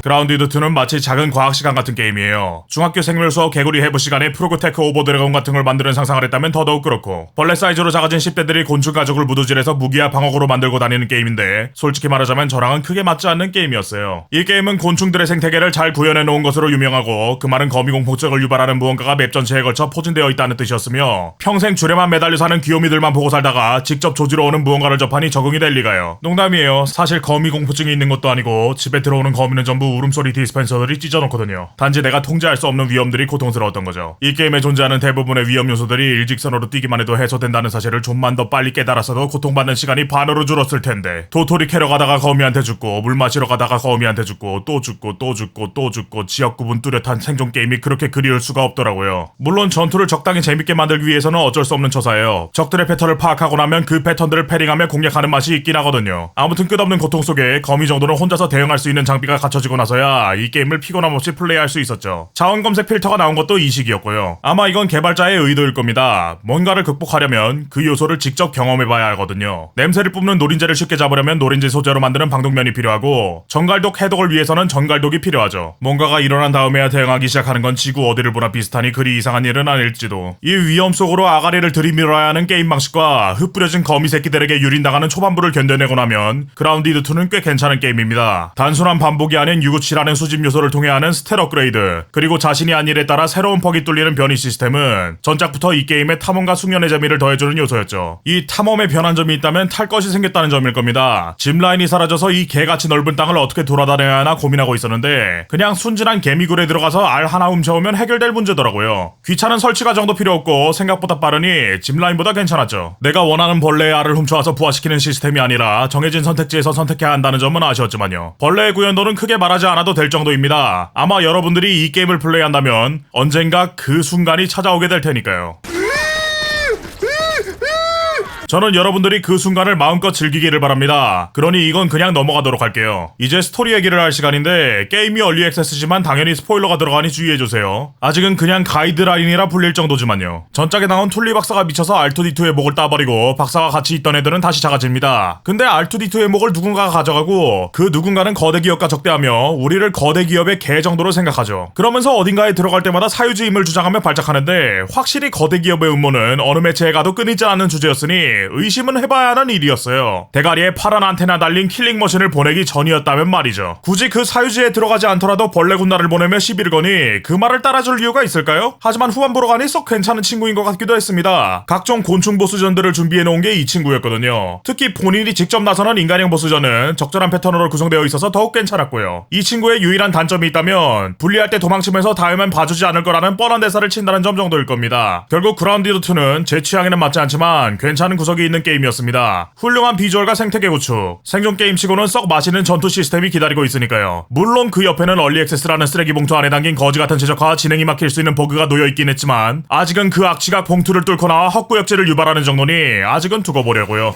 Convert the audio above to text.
그라운디드2는 마치 작은 과학시간 같은 게임이에요. 중학교 생물 수업 개구리 해부 시간에 프로그테크 오버 드래곤 같은 걸 만드는 상상을 했다면 더더욱 그렇고, 벌레 사이즈로 작아진 10대들이 곤충 가족을 무두질해서 무기와 방어구로 만들고 다니는 게임인데, 솔직히 말하자면 저랑은 크게 맞지 않는 게임이었어요. 이 게임은 곤충들의 생태계를 잘 구현해 놓은 것으로 유명하고, 그 말은 거미공포증을 유발하는 무언가가 맵 전체에 걸쳐 포진되어 있다는 뜻이었으며, 평생 줄에만 매달려 사는 귀요미들만 보고 살다가 직접 조지러 오는 무언가를 접하니 적응이 될 리가요. 농담이에요. 사실 거미공포증이 있는 것도 아니고 집에 들어오는 거미는 전부 울음소리 디스펜서들이 찢어놓거든요. 단지 내가 통제할 수 없는 위험들이 고통스러웠던 거죠. 이 게임에 존재하는 대부분의 위험 요소들이 일직선으로 뛰기만 해도 해소된다는 사실을 좀만 더 빨리 깨달았어도 고통받는 시간이 반으로 줄었을 텐데, 도토리 캐러 가다가 거미한테 죽고, 물 마시러 가다가 거미한테 죽고, 또 죽고 또 죽고 또 죽고, 지역 구분 뚜렷한 생존 게임이 그렇게 그리울 수가 없더라고요. 물론 전투를 적당히 재밌게 만들기 위해서는 어쩔 수 없는 처사예요. 적들의 패턴을 파악하고 나면 그 패턴들을 패링하며 공략하는 맛이 있긴 하거든요. 아무튼 끝없는 고통 속에 거미 정도는 혼자서 대응할 수 있는 장비가 갖춰지고 나서야 이 게임을 피곤함 없이 플레이할 수 있었죠. 자원 검색 필터가 나온 것도 이 시기였고요. 아마 이건 개발자의 의도일 겁니다. 뭔가를 극복하려면 그 요소를 직접 경험해봐야 하거든요. 냄새를 뿜는 노린재를 쉽게 잡으려면 노린재 소재로 만드는 방독면이 필요하고, 전갈독 해독을 위해서는 전갈독이 필요하죠. 뭔가가 일어난 다음에야 대응하기 시작하는 건 지구 어디를 보나 비슷하니 그리 이상한 일은 아닐지도. 이 위험 속으로 아가리를 들이밀어야 하는 게임 방식과 흩뿌려진 거미 새끼들에게 유린당하는 초반부를 견뎌내고 나면 그라운디드2는 꽤 괜찮은 게임입니다. 단순한 반복이 아닌 유구치라는 수집 요소를 통해 하는 스탯 업그레이드, 그리고 자신이 한 일에 따라 새로운 퍽이 뚫리는 변이 시스템은 전작부터 이 게임의 탐험과 숙련의 재미를 더해주는 요소였죠. 이 탐험에 변한 점이 있다면 탈 것이 생겼다는 점일 겁니다. 짚라인이 사라져서 이 개같이 넓은 땅을 어떻게 돌아다녀야 하나 고민하고 있었는데, 그냥 순진한 개미굴에 들어가서 알 하나 훔쳐오면 해결될 문제더라고요. 귀찮은 설치 과정도 필요 없고 생각보다 빠르니 짚라인보다 괜찮았죠. 내가 원하는 벌레의 알을 훔쳐와서 부화시키는 시스템이 아니라 정해진 선택지에서 선택해야 한다는 점은 아쉬웠지만요. 벌레의 구현도는 크게 말하지 않아도 될 정도입니다. 아마 여러분들이 이 게임을 플레이한다면 언젠가 그 순간이 찾아오게 될 테니까요. 저는 여러분들이 그 순간을 마음껏 즐기기를 바랍니다. 그러니 이건 그냥 넘어가도록 할게요. 이제 스토리 얘기를 할 시간인데, 게임이 얼리 액세스지만 당연히 스포일러가 들어가니 주의해주세요. 아직은 그냥 가이드라인이라 불릴 정도지만요. 전작에 나온 툴리 박사가 미쳐서 R2D2의 목을 따버리고 박사가 같이 있던 애들은 다시 작아집니다. 근데 R2D2의 목을 누군가가 가져가고, 그 누군가는 거대 기업과 적대하며 우리를 거대 기업의 개 정도로 생각하죠. 그러면서 어딘가에 들어갈 때마다 사유지임을 주장하며 발작하는데, 확실히 거대 기업의 음모는 어느 매체에 가도 끊이지 않는 주제였으니 의심은 해봐야 하는 일이었어요. 대가리에 파란 안테나 달린 킬링머신을 보내기 전이었다면 말이죠. 굳이 그 사유지에 들어가지 않더라도 벌레 군단을 보내며 시비를 거니 그 말을 따라줄 이유가 있을까요? 하지만 후반부로 가니 썩 괜찮은 친구인 것 같기도 했습니다. 각종 곤충 보스전들을 준비해놓은 게 이 친구였거든요. 특히 본인이 직접 나서는 인간형 보스전은 적절한 패턴으로 구성되어 있어서 더욱 괜찮았고요. 이 친구의 유일한 단점이 있다면 분리할 때 도망치면서 다음엔 봐주지 않을 거라는 뻔한 대사를 친다는 점 정도일 겁니다. 결국 그라운디드2는 제 취향에는 맞지 않지만 괜찮은 구석이 있는 게임이었습니다. 훌륭한 비주얼과 생태계 구축, 생존 게임치고는 썩 맛있는 전투 시스템이 기다리고 있으니까요. 물론 그 옆에는 얼리 액세스라는 쓰레기 봉투 안에 담긴 거지 같은 최적화와 진행이 막힐 수 있는 버그가 놓여있긴 했지만, 아직은 그 악취가 봉투를 뚫고 나와 헛구역질을 유발하는 정도니 아직은 두고 보려고요.